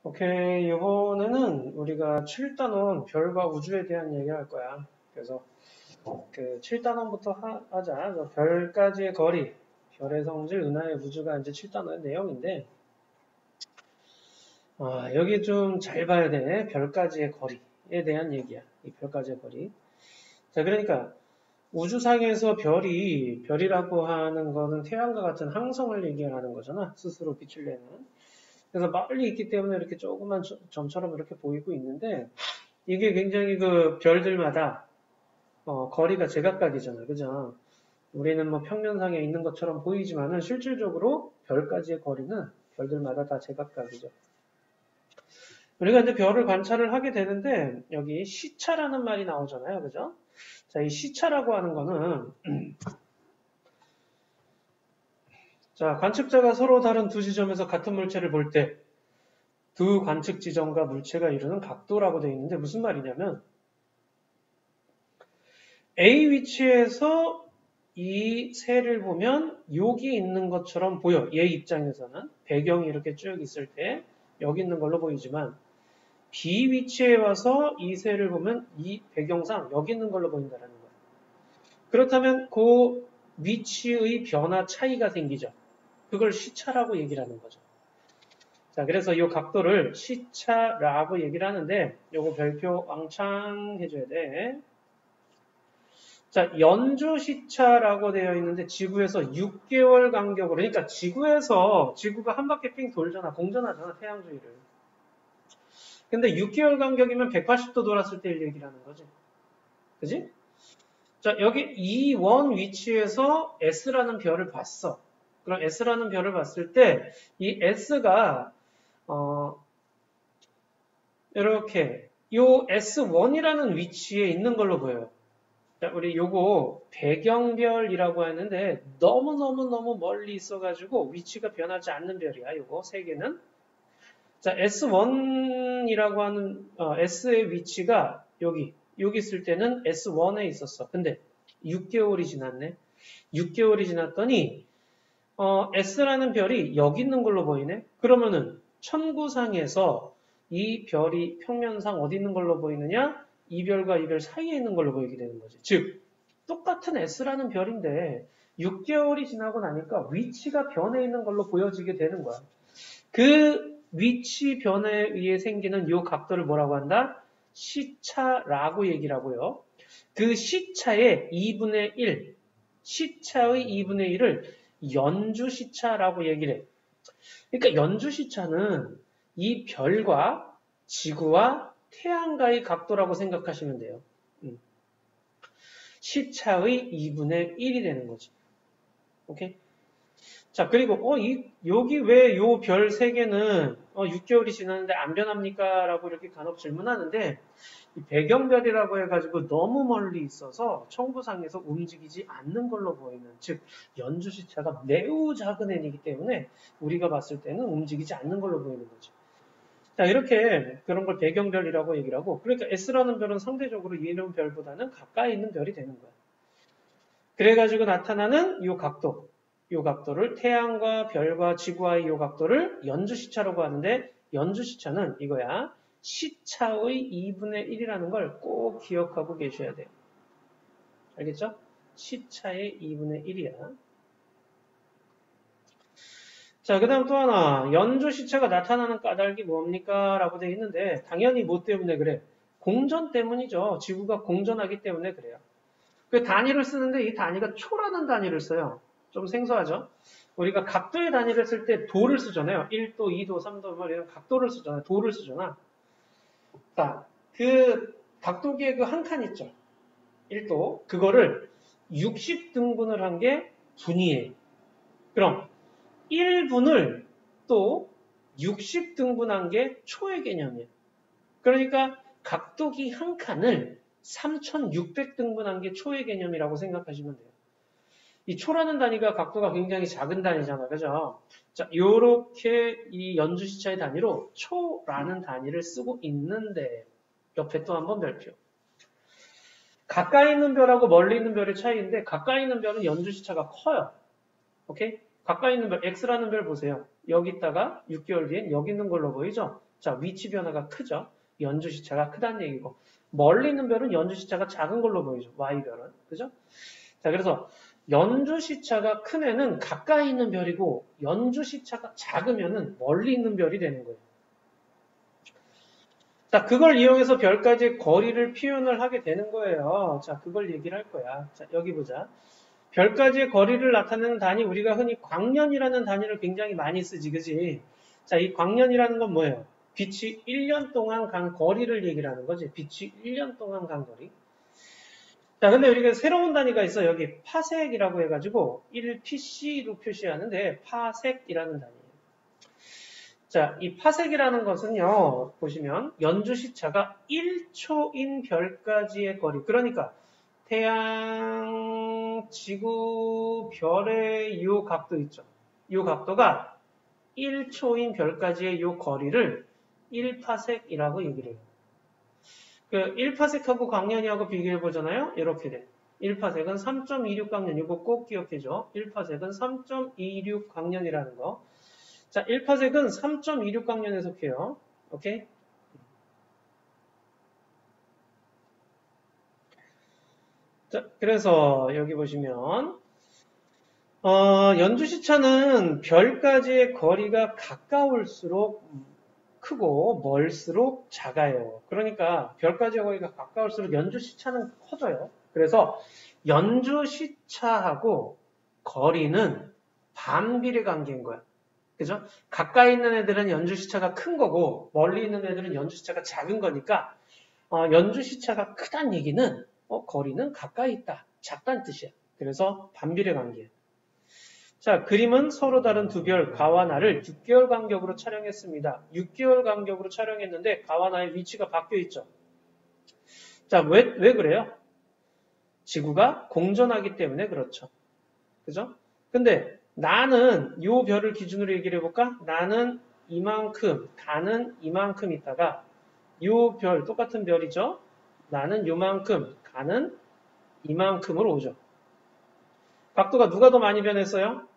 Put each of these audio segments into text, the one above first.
오케이, 이번에는 우리가 7단원 별과 우주에 대한 얘기할 거야. 그래서 그 7단원부터 하자. 별까지의 거리, 별의 성질, 은하의 우주가 이제 7단원의 내용인데, 여기 좀 잘 봐야 돼. 별까지의 거리에 대한 얘기야. 이 별까지의 거리. 자, 그러니까 우주상에서 별이라고 하는 거는 태양과 같은 항성을 얘기하는 거잖아. 스스로 빛을 내는. 그래서 멀리 있기 때문에 이렇게 조그만 점처럼 이렇게 보이고 있는데, 이게 굉장히 그 별들마다 거리가 제각각이잖아, 그죠? 우리는 뭐 평면상에 있는 것처럼 보이지만은 실질적으로 별까지의 거리는 별들마다 다 제각각이죠. 우리가 이제 별을 관찰을 하게 되는데 여기 시차라는 말이 나오잖아요, 그죠? 자, 이 시차라고 하는 거는 자, 관측자가 서로 다른 두 지점에서 같은 물체를 볼 때 두 관측 지점과 물체가 이루는 각도라고 되어 있는데 무슨 말이냐면 A 위치에서 이 새를 보면 여기 있는 것처럼 보여. 얘 입장에서는 배경이 이렇게 쭉 있을 때 여기 있는 걸로 보이지만 B 위치에 와서 이 새를 보면 이 배경상 여기 있는 걸로 보인다는 거예요. 그렇다면 그 위치의 변화 차이가 생기죠. 그걸 시차라고 얘기를 하는 거죠. 자, 그래서 이 각도를 시차라고 얘기를 하는데 요거 별표 왕창 해줘야 돼. 자, 연주 시차라고 되어 있는데 지구에서 6개월 간격으로, 그러니까 지구가 한 바퀴 삥 돌잖아, 공전하잖아, 태양 주위를. 근데 6개월 간격이면 180도 돌았을 때 얘기를 하는 거지. 그지? 자, 여기 E1 위치에서 S라는 별을 봤어. 그럼 S라는 별을 봤을 때 이 S가 이렇게 요 S1이라는 위치에 있는 걸로 보여요. 자, 우리 요거 배경별이라고 했는데 너무 멀리 있어가지고 위치가 변하지 않는 별이야. 요거 세 개는. 자, S1이라고 하는 S의 위치가 여기 있을 때는 S1에 있었어. 근데 6개월이 지났네. 6개월이 지났더니 S라는 별이 여기 있는 걸로 보이네. 그러면은 천구상에서 이 별이 평면상 어디 있는 걸로 보이느냐? 이 별과 이 별 사이에 있는 걸로 보이게 되는 거지. 즉 똑같은 S라는 별인데 6개월이 지나고 나니까 위치가 변해 있는 걸로 보여지게 되는 거야. 그 위치 변에 의해 생기는 이 각도를 뭐라고 한다? 시차라고 얘기를 하고요. 그 시차의 2분의 1, 시차의 2분의 1을 연주시차라고 얘기를 해. 그러니까 연주시차는 이 별과 지구와 태양과의 각도라고 생각하시면 돼요. 시차의 2분의 1이 되는 거지. 오케이? 자, 그리고 여기 왜 요 별 3개는 6개월이 지났는데 안 변합니까? 라고 이렇게 간혹 질문하는데 이 배경별이라고 해가지고 너무 멀리 있어서 청구상에서 움직이지 않는 걸로 보이는, 즉 연주시차가 매우 작은 애이기 때문에 우리가 봤을 때는 움직이지 않는 걸로 보이는 거죠. 자, 이렇게 그런 걸 배경별이라고 얘기를 하고, 그러니까 S라는 별은 상대적으로 이런 별보다는 가까이 있는 별이 되는 거야. 그래가지고 나타나는 이 각도를 태양과 별과 지구와의 이 각도를 연주시차라고 하는데, 연주시차는 이거야. 시차의 2분의 1이라는 걸 꼭 기억하고 계셔야 돼요. 알겠죠? 시차의 2분의 1이야. 자, 그 다음 또 하나. 연주시차가 나타나는 까닭이 뭡니까? 라고 되어 있는데, 당연히 뭐 때문에 그래? 공전 때문이죠. 지구가 공전하기 때문에 그래요. 그 단위를 쓰는데 이 단위가 초라는 단위를 써요. 좀 생소하죠? 우리가 각도의 단위를 쓸 때 도를 쓰잖아요. 1도, 2도, 3도 뭐 이런 각도를 쓰잖아요. 도를 쓰잖아. 자, 그 각도기의 그 한 칸 있죠. 1도. 그거를 60등분을 한 게 분이에요. 그럼 1분을 또 60등분한 게 초의 개념이에요. 그러니까 각도기 한 칸을 3600등분한 게 초의 개념이라고 생각하시면 돼요. 이 초라는 단위가 각도가 굉장히 작은 단위잖아요. 그죠? 자, 요렇게 이 연주시차의 단위로 초라는 단위를 쓰고 있는데, 옆에 또 한번 별표. 가까이 있는 별하고 멀리 있는 별의 차이인데, 가까이 있는 별은 연주시차가 커요. 오케이? 가까이 있는 별, X라는 별 보세요. 여기 있다가 6개월 뒤엔 여기 있는 걸로 보이죠? 자, 위치 변화가 크죠? 연주시차가 크다는 얘기고. 멀리 있는 별은 연주시차가 작은 걸로 보이죠. Y별은. 그죠? 자, 그래서 연주시차가 큰 애는 가까이 있는 별이고, 연주시차가 작으면은 멀리 있는 별이 되는 거예요. 자, 그걸 이용해서 별까지의 거리를 표현을 하게 되는 거예요. 자, 그걸 얘기를 할 거야. 자, 여기 보자. 별까지의 거리를 나타내는 단위, 우리가 흔히 광년이라는 단위를 굉장히 많이 쓰지, 그지? 자, 이 광년이라는 건 뭐예요? 빛이 1년 동안 간 거리를 얘기를 하는 거지. 빛이 1년 동안 간 거리. 자, 근데 우리가 새로운 단위가 있어. 여기 파섹이라고 해가지고 1pc로 표시하는데 파섹이라는 단위예요. 자, 이 파섹이라는 것은요, 보시면 연주시차가 1초인 별까지의 거리. 그러니까 태양, 지구, 별의 이 각도 있죠. 이 각도가 1초인 별까지의 이 거리를 1파섹이라고 얘기를 해요. 그 1파섹하고 광년이하고 비교해 보잖아요. 이렇게 돼. 1파섹은 3.26 광년. 이거 꼭 기억해줘. 1파섹은 3.26 광년이라는 거. 자, 1파섹은 3.26 광년에 속해요. 오케이? 자, 그래서 여기 보시면 연주시차는 별까지의 거리가 가까울수록 크고 멀수록 작아요. 그러니까 별까지의 거리가 가까울수록 연주시차는 커져요. 그래서 연주시차하고 거리는 반비례 관계인 거야. 그죠? 가까이 있는 애들은 연주시차가 큰 거고 멀리 있는 애들은 연주시차가 작은 거니까 연주시차가 크다는 얘기는 거리는 가까이 있다. 작다는 뜻이야. 그래서 반비례 관계야. 자, 그림은 서로 다른 두 별, 가와 나를 6개월 간격으로 촬영했습니다. 6개월 간격으로 촬영했는데 가와 나의 위치가 바뀌어 있죠. 자, 왜 그래요? 지구가 공전하기 때문에 그렇죠. 그죠? 근데 나는 요 별을 기준으로 얘기를 해볼까? 나는 이만큼, 가는 이만큼 있다가 요 별, 똑같은 별이죠? 나는 요만큼, 가는 이만큼으로 오죠. 각도가 누가 더 많이 변했어요?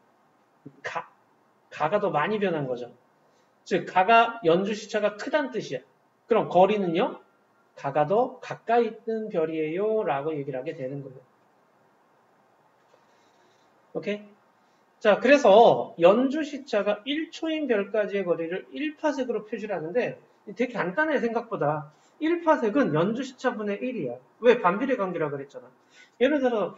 가가 더 많이 변한 거죠. 즉, 가가 연주시차가 크다는 뜻이야. 그럼 거리는요? 가가 더 가까이 있는 별이에요. 라고 얘기를 하게 되는 거예요. 오케이? 자, 그래서 연주시차가 1초인 별까지의 거리를 1파섹으로 표시를 하는데 되게 간단해, 생각보다. 1파섹은 연주시차분의 1이야. 왜? 반비례 관계라고 그랬잖아. 예를 들어,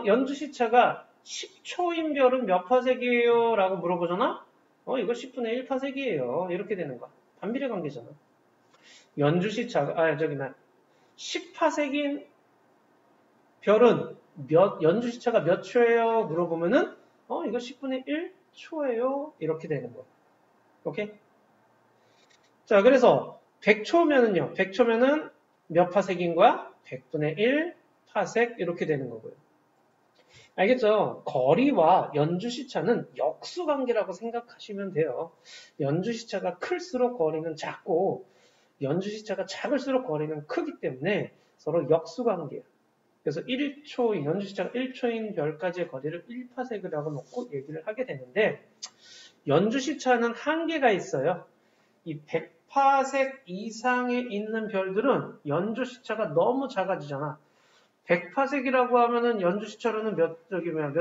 연주시차가 10초인 별은 몇 파섹이에요? 라고 물어보잖아? 이거 10분의 1파섹이에요. 이렇게 되는 거야. 반비례 관계잖아. 연주시차가, 10파섹인 별은 연주시차가 몇 초예요? 물어보면은, 이거 10분의 1초예요? 이렇게 되는 거야. 오케이? 자, 그래서 100초면은요, 100초면은 몇 파섹인 거야? 100분의 1 파섹 이렇게 되는 거고요. 알겠죠? 거리와 연주시차는 역수관계라고 생각하시면 돼요. 연주시차가 클수록 거리는 작고 연주시차가 작을수록 거리는 크기 때문에 서로 역수관계예요. 그래서 1초, 연주시차가 1초인 별까지의 거리를 1파섹이라고 놓고 얘기를 하게 되는데 연주시차는 한계가 있어요. 이 100파섹 이상에 있는 별들은 연주시차가 너무 작아지잖아. 100파섹이라고 하면은 연주시차로는 몇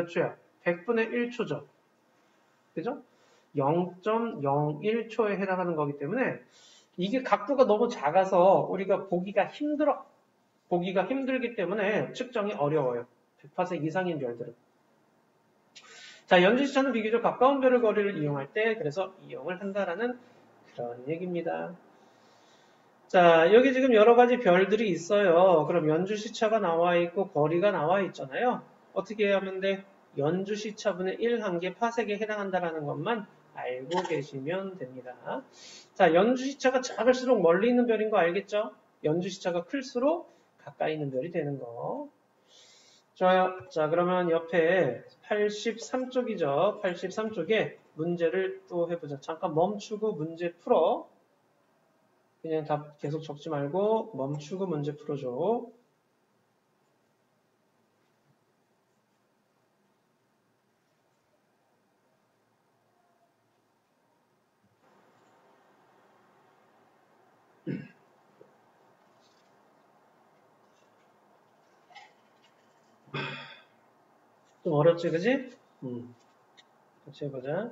초야? 100분의 1초죠. 그죠? 0.01초에 해당하는 거기 때문에 이게 각도가 너무 작아서 우리가 보기가 힘들기 때문에 측정이 어려워요. 100파섹 이상인 별들은. 자, 연주시차는 비교적 가까운 별의 거리를 이용할 때 그래서 이용을 한다라는 그런 얘기입니다. 자, 여기 지금 여러 가지 별들이 있어요. 그럼 연주시차가 나와 있고 거리가 나와 있잖아요. 어떻게 하면 돼? 연주시차분의 1 한 개 파섹에 해당한다라는 것만 알고 계시면 됩니다. 자, 연주시차가 작을수록 멀리 있는 별인 거 알겠죠? 연주시차가 클수록 가까이 있는 별이 되는 거. 좋아요. 자, 그러면 옆에 83쪽이죠. 83쪽에 문제를 또 해보자. 잠깐 멈추고 문제 풀어. 그냥 답 계속 적지 말고 멈추고 문제 풀어줘. 좀 어렵지, 그지? 같이 해보자.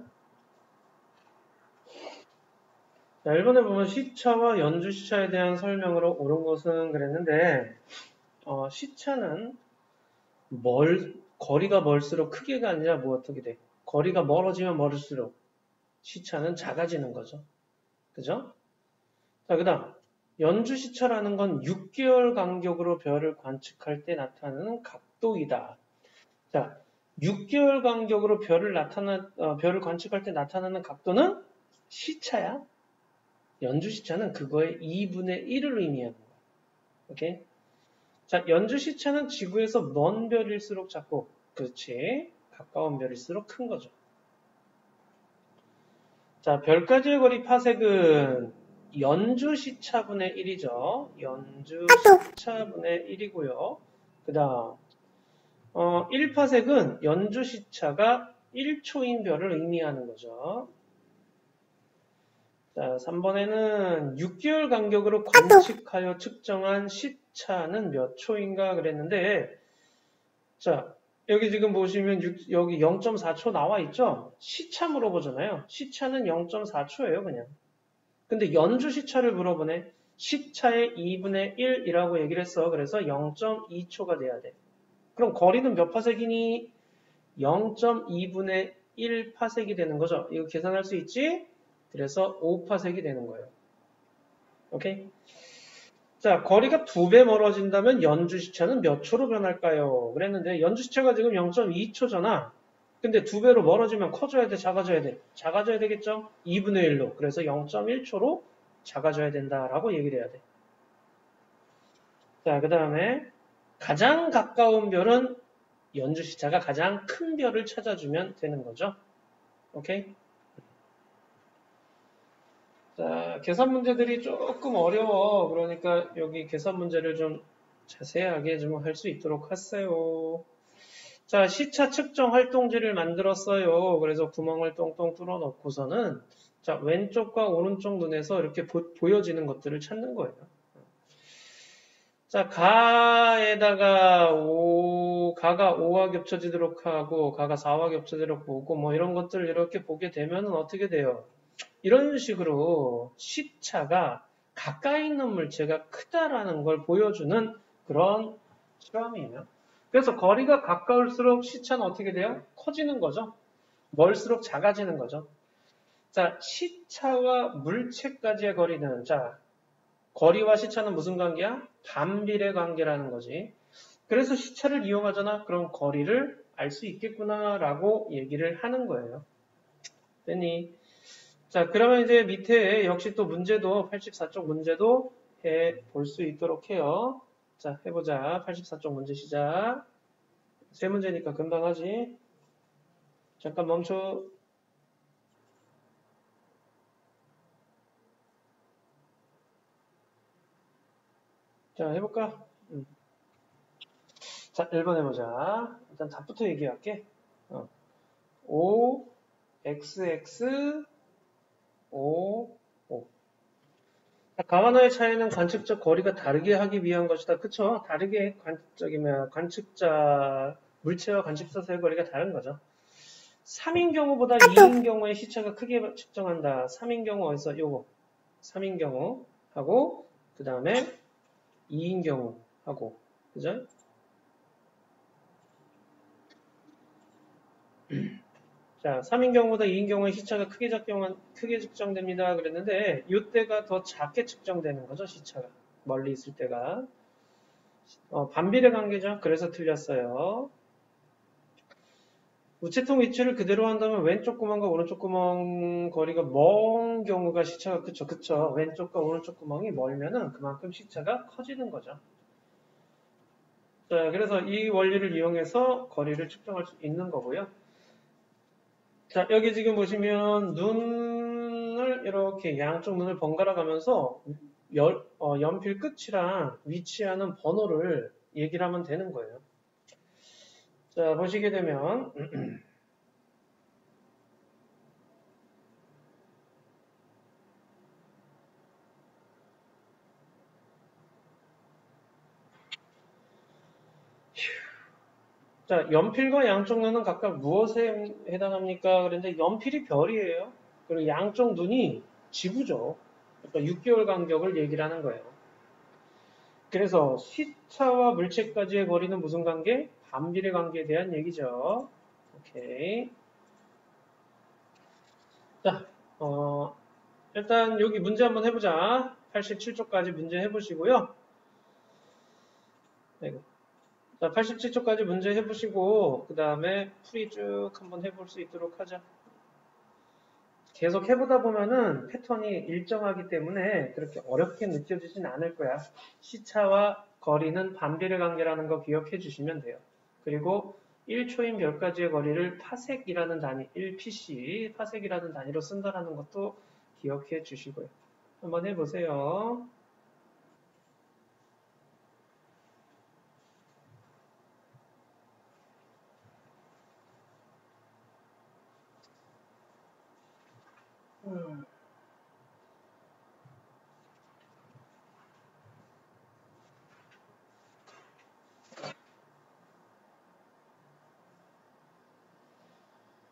자, 1번에 보면 시차와 연주시차에 대한 설명으로 옳은 것은 그랬는데, 시차는 거리가 멀수록 크게가 아니라 뭐 어떻게 돼? 거리가 멀어지면 멀을수록 시차는 작아지는 거죠. 그죠? 자, 그 다음. 연주시차라는 건 6개월 간격으로 별을 관측할 때 나타나는 각도이다. 자, 6개월 간격으로 별을 관측할 때 나타나는 각도는 시차야. 연주시차는 그거의 2분의 1을 의미하는 거야. 오케이? 자, 연주시차는 지구에서 먼 별일수록 작고, 그렇지. 가까운 별일수록 큰 거죠. 자, 별까지의 거리 파색은 연주시차분의 1이죠. 연주시차분의 1이고요. 그 다음 1파색은 연주시차가 1초인 별을 의미하는 거죠. 자, 3번에는 6개월 간격으로 관측하여 측정한 시차는 몇 초인가 그랬는데, 자, 여기 지금 보시면 여기 0.4초 나와 있죠? 시차 물어보잖아요. 시차는 0.4초예요, 그냥. 근데 연주 시차를 물어보네. 시차의 2분의 1이라고 얘기를 했어. 그래서 0.2초가 돼야 돼. 그럼 거리는 몇 파색이니? 0.2분의 1 파색이 되는 거죠. 이거 계산할 수 있지? 그래서 5파색이 되는 거예요. 오케이? 자, 거리가 2배 멀어진다면 연주 시차는 몇 초로 변할까요? 그랬는데 연주 시차가 지금 0.2초잖아. 근데 2배로 멀어지면 커져야 돼, 작아져야 돼? 작아져야 되겠죠? 2분의 1로. 그래서 0.1초로 작아져야 된다라고 얘기를 해야 돼. 자, 그 다음에 가장 가까운 별은 연주 시차가 가장 큰 별을 찾아주면 되는 거죠. 오케이? 자, 계산 문제들이 조금 어려워. 그러니까 여기 계산 문제를 좀 자세하게 좀 할 수 있도록 하세요. 자, 시차 측정 활동지를 만들었어요. 그래서 구멍을 똥똥 뚫어 넣고서는 자, 왼쪽과 오른쪽 눈에서 이렇게 보여지는 것들을 찾는 거예요. 자, 가가 5와 겹쳐지도록 하고, 가가 4와 겹쳐지도록 보고, 뭐 이런 것들을 이렇게 보게 되면 어떻게 돼요? 이런 식으로 시차가 가까이 있는 물체가 크다라는 걸 보여주는 그런 실험이에요. 그래서 거리가 가까울수록 시차는 어떻게 돼요? 커지는 거죠. 멀수록 작아지는 거죠. 자, 시차와 물체까지의 거리는, 자, 거리와 시차는 무슨 관계야? 반비례 관계라는 거지. 그래서 시차를 이용하잖아. 그럼 거리를 알 수 있겠구나라고 얘기를 하는 거예요. 됐니? 자, 그러면 이제 밑에 역시 또 문제도 84쪽 문제도 해 볼 수 있도록 해요. 자, 해보자. 84쪽 문제 시작. 세 문제니까 금방 하지. 잠깐 멈춰. 자, 해볼까? 자, 1번 해보자. 일단 답부터 얘기할게. 5, XX, 5, 5. 가만화의 차이는 관측적 거리가 다르게 하기 위한 것이다. 그쵸? 다르게 관측자, 물체와 관측자 사이의 거리가 다른 거죠. 3인 경우보다 2인 경우의 시차가 크게 측정한다. 3인 경우 어디서? 요거. 3인 경우 하고, 그 다음에 2인 경우 하고. 그죠? 자, 3인 경우보다 2인 경우의 시차가 크게 측정됩니다. 그랬는데, 이때가 더 작게 측정되는 거죠, 시차가. 멀리 있을 때가. 반비례 관계죠. 그래서 틀렸어요. 우체통 위치를 그대로 한다면 왼쪽 구멍과 오른쪽 구멍 거리가 먼 경우가 시차가 그쵸. 왼쪽과 오른쪽 구멍이 멀면은 그만큼 시차가 커지는 거죠. 자, 그래서 이 원리를 이용해서 거리를 측정할 수 있는 거고요. 자, 여기 지금 보시면 눈을 이렇게 양쪽 눈을 번갈아 가면서 연필 끝이랑 위치하는 번호를 얘기를 하면 되는 거예요. 자, 보시게 되면 자, 연필과 양쪽 눈은 각각 무엇에 해당합니까? 그런데 연필이 별이에요. 그리고 양쪽 눈이 지구죠. 그러니까 6개월 간격을 얘기를 하는 거예요. 그래서 시차와 물체까지의 거리는 무슨 관계? 반비례 관계에 대한 얘기죠. 오케이. 자, 일단 여기 문제 한번 해보자. 87쪽까지 문제 해보시고요. 네. 자, 87쪽까지 문제 해보시고 그 다음에 풀이 쭉 한번 해볼 수 있도록 하자. 계속 해보다 보면은 패턴이 일정하기 때문에 그렇게 어렵게 느껴지진 않을 거야. 시차와 거리는 반비례 관계라는 거 기억해 주시면 돼요. 그리고 1초인 별까지의 거리를 파섹이라는 단위, 1pc, 파섹이라는 단위로 쓴다는 것도 기억해 주시고요. 한번 해보세요.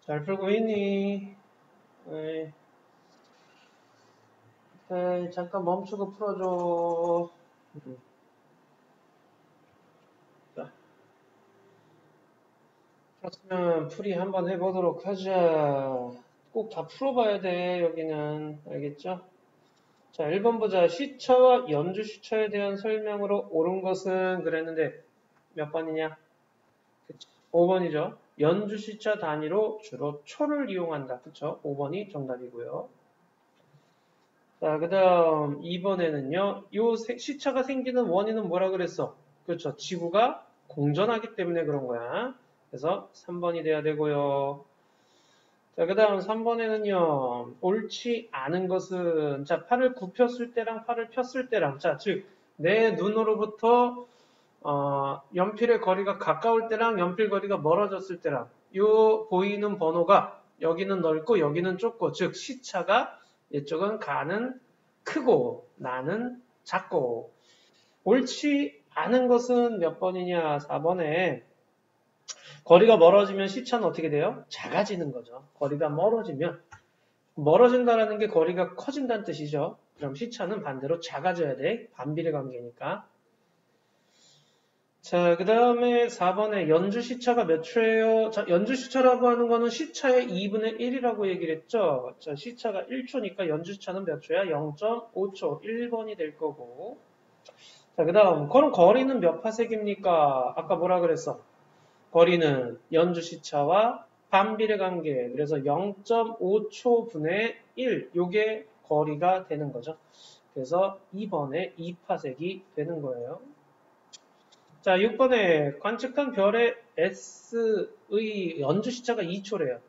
잘 풀고 있니? 에이, 잠깐 멈추고 풀어줘. 자, 그렇으면 풀이 한번 해보도록 하자. 꼭 다 풀어봐야 돼, 여기는. 알겠죠? 자, 1번 보자. 시차와 연주 시차에 대한 설명으로 옳은 것은 그랬는데 몇 번이냐? 그치. 5번이죠. 연주 시차 단위로 주로 초를 이용한다. 그쵸? 5번이 정답이고요. 자, 그 다음 2번에는요. 요 시차가 생기는 원인은 뭐라 그랬어? 그렇죠. 지구가 공전하기 때문에 그런 거야. 그래서 3번이 돼야 되고요. 자, 그 다음 3번에는요, 옳지 않은 것은, 자, 팔을 굽혔을 때랑 팔을 폈을 때랑, 자, 즉, 내 눈으로부터, 연필의 거리가 가까울 때랑 연필 거리가 멀어졌을 때랑, 요 보이는 번호가 여기는 넓고 여기는 좁고, 즉, 시차가 이쪽은 가는 크고, 나는 작고, 옳지 않은 것은 몇 번이냐? 4번에, 거리가 멀어지면 시차는 어떻게 돼요? 작아지는 거죠. 거리가 멀어진다라는 게 거리가 커진다는 뜻이죠. 그럼 시차는 반대로 작아져야 돼. 반비례 관계니까. 자, 그 다음에 4번에 연주 시차가 몇 초예요? 자, 연주 시차라고 하는 거는 시차의 2분의 1이라고 얘기를 했죠. 자, 시차가 1초니까 연주 시차는 몇 초야? 0.5초. 1번이 될 거고. 자, 그 다음, 그럼 거리는 몇 파섹입니까? 아까 뭐라 그랬어? 거리는 연주 시차와 반비례 관계, 그래서 0.5초 분의 1, 요게 거리가 되는 거죠. 그래서 2번에 2파섹이 되는 거예요. 자, 6번에 관측한 별의 S의 연주 시차가 2초래요.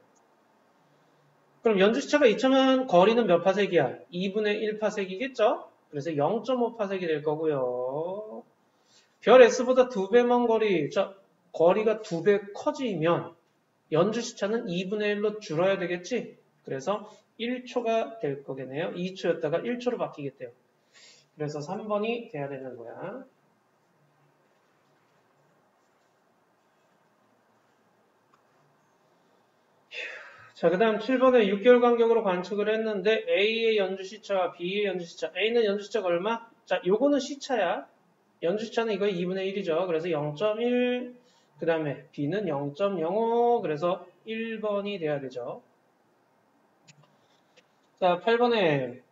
그럼 연주 시차가 2초면 거리는 몇 파섹이야? 2분의 1파섹이겠죠? 그래서 0.5파섹이 될 거고요. 별 S보다 2배 먼 거리, 자, 거리가 2배 커지면 연주 시차는 2분의 1로 줄어야 되겠지? 그래서 1초가 될 거겠네요. 2초였다가 1초로 바뀌겠대요. 그래서 3번이 돼야 되는 거야. 자, 그 다음 7번에 6개월 간격으로 관측을 했는데 A의 연주 시차와 B의 연주 시차. A는 연주 시차가 얼마? 자, 요거는 시차야. 연주 시차는 이거의 2분의 1이죠. 그래서 0.1, 그 다음에 B는 0.05, 그래서 1번이 돼야 되죠. 자, 8번에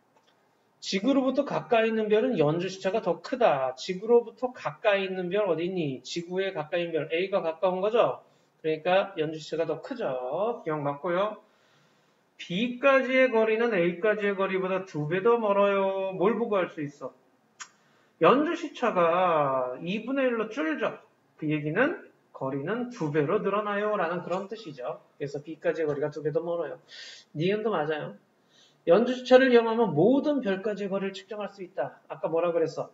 지구로부터 가까이 있는 별은 연주 시차가 더 크다. 지구로부터 가까이 있는 별 어디 있니? 지구에 가까이 있는 별 A가 가까운 거죠? 그러니까 연주 시차가 더 크죠. 기억 맞고요. B까지의 거리는 A까지의 거리보다 2배 더 멀어요. 뭘 보고 할 수 있어? 연주 시차가 2분의 1로 줄죠. 그 얘기는 거리는 2배로 늘어나요. 라는 그런 뜻이죠. 그래서 B까지의 거리가 2배 더 멀어요. 니은도 맞아요. 연주 시차를 이용하면 모든 별까지의 거리를 측정할 수 있다. 아까 뭐라 그랬어?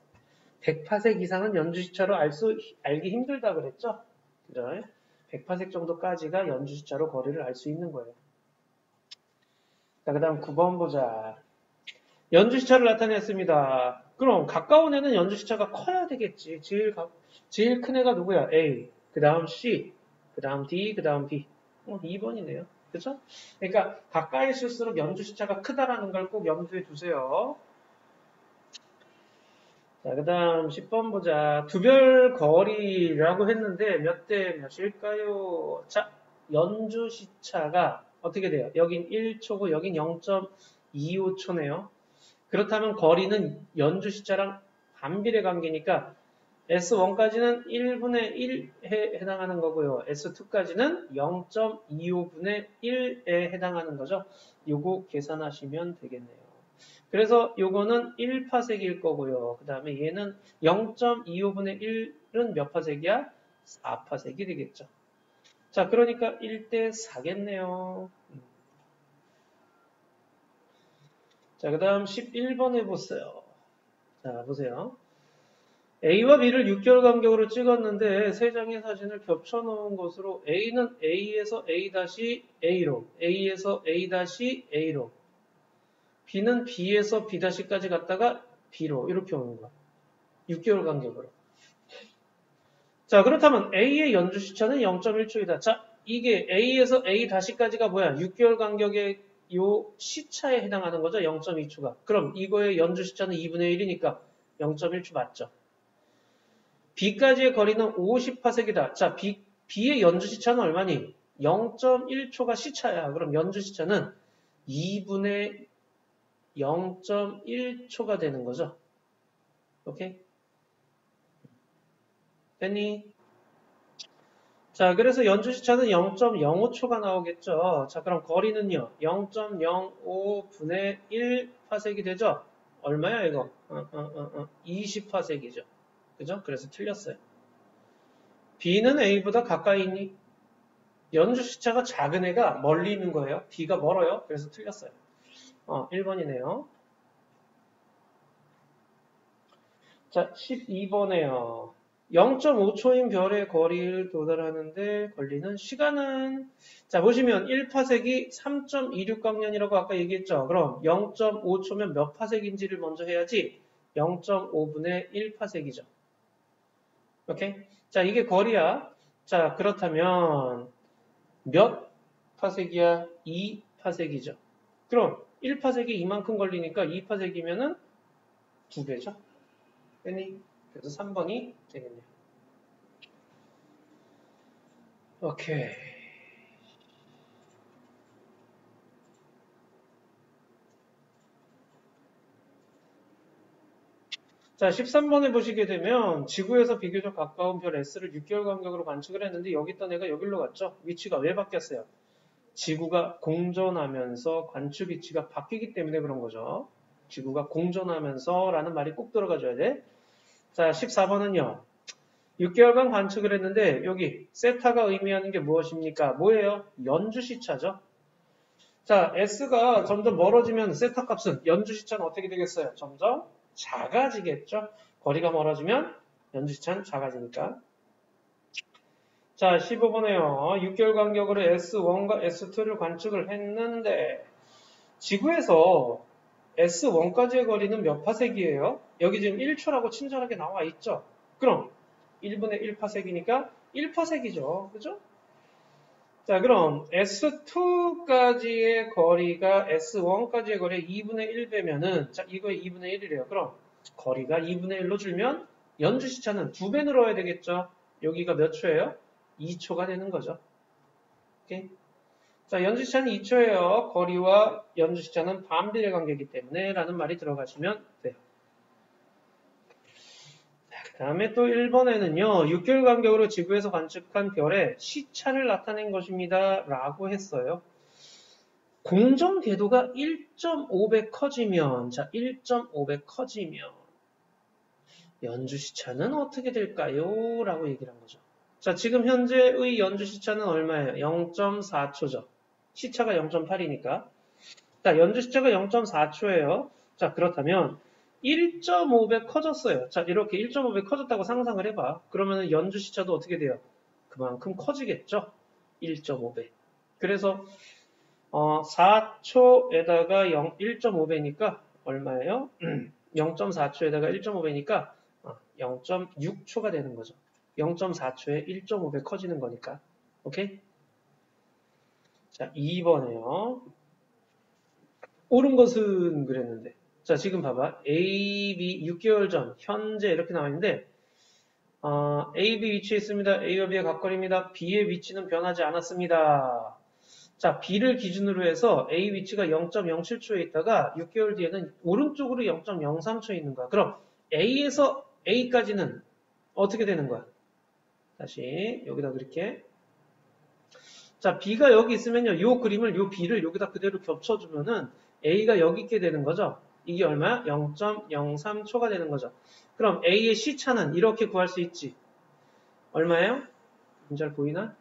100파섹 이상은 연주 시차로 알기 힘들다 그랬죠? 그죠? 100파섹 정도까지가 연주 시차로 거리를 알 수 있는 거예요. 자, 그 다음 9번 보자. 연주 시차를 나타냈습니다. 그럼 가까운 애는 연주 시차가 커야 되겠지. 제일 큰 애가 누구야? A. 그 다음 C. 그 다음 D, 그 다음 B. 2번이네요. 그쵸? 그러니까 가까이 있을수록 연주시차가 크다라는 걸 꼭 염두에 두세요. 자, 그 다음 10번 보자. 두별 거리라고 했는데 몇 대 몇일까요? 자, 연주시차가 어떻게 돼요? 여긴 1초고 여긴 0.25초네요. 그렇다면 거리는 연주시차랑 반비례 관계니까 S1까지는 1분의 1에 해당하는 거고요. S2까지는 0.25분의 1에 해당하는 거죠. 요거 계산하시면 되겠네요. 그래서 요거는 1파섹일 거고요. 그 다음에 얘는 0.25분의 1은 몇 파섹이야? 4파섹이 되겠죠. 자, 그러니까 1대 4겠네요. 자, 그 다음 11번 해보세요. 자, 보세요. A와 B를 6개월 간격으로 찍었는데 세 장의 사진을 겹쳐놓은 것으로 A는 A에서 A-A로, A에서 A-A로, B는 B에서 B-까지 갔다가 B로 이렇게 오는 거야. 6개월 간격으로. 자, 그렇다면 A의 연주 시차는 0.1초이다. 자, 이게 A에서 A-까지가 뭐야? 6개월 간격의 요 시차에 해당하는 거죠. 0.2초가. 그럼 이거의 연주 시차는 2분의 1이니까 0.1초 맞죠? B까지의 거리는 50파섹이다. 자, B의 연주 시차는 얼마니? 0.1초가 시차야. 그럼 연주 시차는 2분의 0.1초가 되는 거죠. 오케이? 됐니? 자, 그래서 연주 시차는 0.05초가 나오겠죠. 자, 그럼 거리는요. 0.05분의 1파섹이 되죠. 얼마야 이거? 20파섹이죠. 그죠? 그래서 틀렸어요. B는 A보다 가까이 있니? 연주 시차가 작은 애가 멀리 있는 거예요. B가 멀어요. 그래서 틀렸어요. 1번이네요. 자, 12번에요. 0.5초인 별의 거리를 도달하는데 걸리는 시간은, 자, 보시면 1파섹이 3.26광년이라고 아까 얘기했죠. 그럼 0.5초면 몇 파섹인지를 먼저 해야지 0.5분의 1파섹이죠. 오케이? 자, 이게 거리야. 자, 그렇다면 몇 파섹이야? 2파섹이죠. 그럼 1파섹이 이만큼 걸리니까 2파섹이면은 2배죠. 됐니? 그래서 3번이 되겠네요. 오케이. 자, 13번에 보시게 되면 지구에서 비교적 가까운 별 S를 6개월 간격으로 관측을 했는데 여기 있던 애가 여기로 갔죠. 위치가 왜 바뀌었어요? 지구가 공전하면서 관측 위치가 바뀌기 때문에 그런 거죠. 지구가 공전하면서 라는 말이 꼭 들어가줘야 돼. 자, 14번은요. 6개월간 관측을 했는데 여기 세타가 의미하는 게 무엇입니까? 뭐예요? 연주시차죠. 자, S가 점점 멀어지면 세타 값은 연주시차는 어떻게 되겠어요? 점점 작아지겠죠. 거리가 멀어지면 연주시차는 작아지니까. 자, 15번에요. 6개월 간격으로 S1과 S2를 관측을 했는데 지구에서 S1까지의 거리는 몇 파섹이에요? 여기 지금 1초라고 친절하게 나와 있죠. 그럼 1분의 1파섹이니까 1파섹이죠. 그죠? 자, 그럼 S2까지의 거리가 S1까지의 거리의 2분의 1배면은, 자, 이거의 2분의 1이래요. 그럼 거리가 2분의 1로 줄면 연주시차는 2배 늘어야 되겠죠? 여기가 몇 초예요? 2초가 되는 거죠. 오케이? 자, 연주시차는 2초예요. 거리와 연주시차는 반비례 관계이기 때문에 라는 말이 들어가시면 돼요. 그 다음에 또 1번에는요. 6개월 간격으로 지구에서 관측한 별의 시차를 나타낸 것입니다. 라고 했어요. 공정 궤도가 1.5배 커지면, 자, 1.5배 커지면 연주 시차는 어떻게 될까요? 라고 얘기를 한 거죠. 자, 지금 현재의 연주 시차는 얼마예요? 0.4초죠. 시차가 0.8이니까. 자, 연주 시차가 0.4초예요. 자, 그렇다면 1.5배 커졌어요. 자, 이렇게 1.5배 커졌다고 상상을 해봐. 그러면 연주 시차도 어떻게 돼요? 그만큼 커지겠죠? 1.5배. 그래서 4초에다가 1.5배니까 얼마예요? 0.4초에다가 1.5배니까 0.6초가 되는 거죠. 0.4초에 1.5배 커지는 거니까. 오케이? 자, 2번에요. 옳은 것은 그랬는데. 자, 지금 봐봐. A, B 6개월 전, 현재 이렇게 나와 있는데, A, B 위치에 있습니다. A와 B의 각거리입니다. B의 위치는 변하지 않았습니다. 자, B를 기준으로 해서 A 위치가 0.07초에 있다가 6개월 뒤에는 오른쪽으로 0.03초에 있는 거야. 그럼 A에서 A까지는 어떻게 되는 거야? 다시 여기다 그렇게. 자, B가 여기 있으면요. 이 그림을, 이 B를 여기다 그대로 겹쳐주면은 A가 여기 있게 되는 거죠. 이게 얼마야? 0.03초가 되는 거죠. 그럼 A의 시차는 이렇게 구할 수 있지. 얼마예요? 잘 보이나?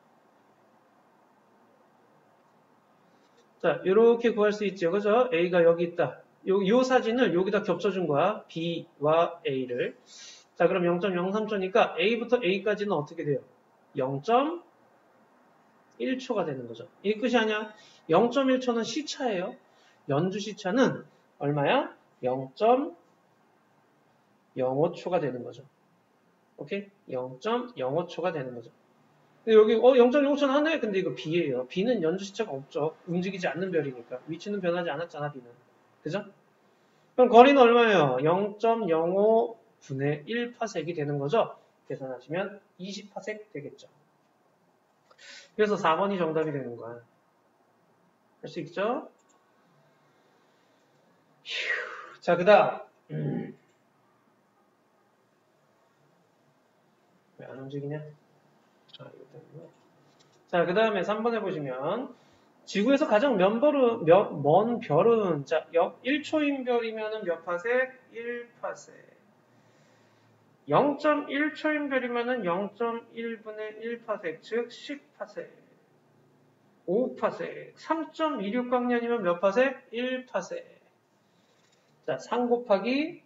자, 이렇게 구할 수 있죠. 그죠? A가 여기 있다. 요 사진을 여기다 겹쳐준 거야. B와 A를. 자, 그럼 0.03초니까 A부터 A까지는 어떻게 돼요? 0.1초가 되는 거죠. 이게 끝이 아니야. 0.1초는 시차예요. 연주 시차는 얼마야? 0.05초가 되는 거죠. 오케이? 0.05초가 되는 거죠. 근데 여기 0.05초는 하네? 근데 이거 B예요. B는 연주 시차가 없죠. 움직이지 않는 별이니까. 위치는 변하지 않았잖아, B는. 그죠? 그럼 거리는 얼마예요? 0.05분의 1파섹이 되는 거죠. 계산하시면 20파섹 되겠죠. 그래서 4번이 정답이 되는 거야. 할 수 있죠? 휴. 자, 그 다음. 왜 안 움직이냐? 이거 때문에. 자, 그 다음에 3번에 보시면 지구에서 가장 먼 별은 자, 1초인 별이면 몇 파섹? 1파섹. 0.1초인 별이면 0.1분의 1파섹, 즉 10파섹. 5파섹. 3.26광년이면 몇 파섹? 1파섹. 자, 3 곱하기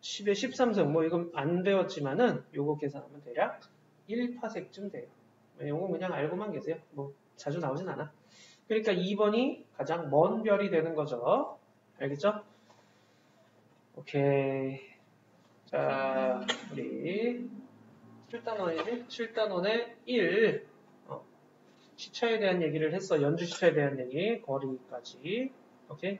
10의 13승. 뭐 이건 안 배웠지만은 요거 계산하면 대략 1파섹쯤 돼요. 요거 그냥 알고만 계세요. 뭐 자주 나오진 않아. 그러니까 2번이 가장 먼 별이 되는 거죠. 알겠죠? 오케이. 자, 우리 7단원이지? 7단원의 1. 시차에 대한 얘기를 했어. 연주 시차에 대한 얘기. 거리까지. 오케이?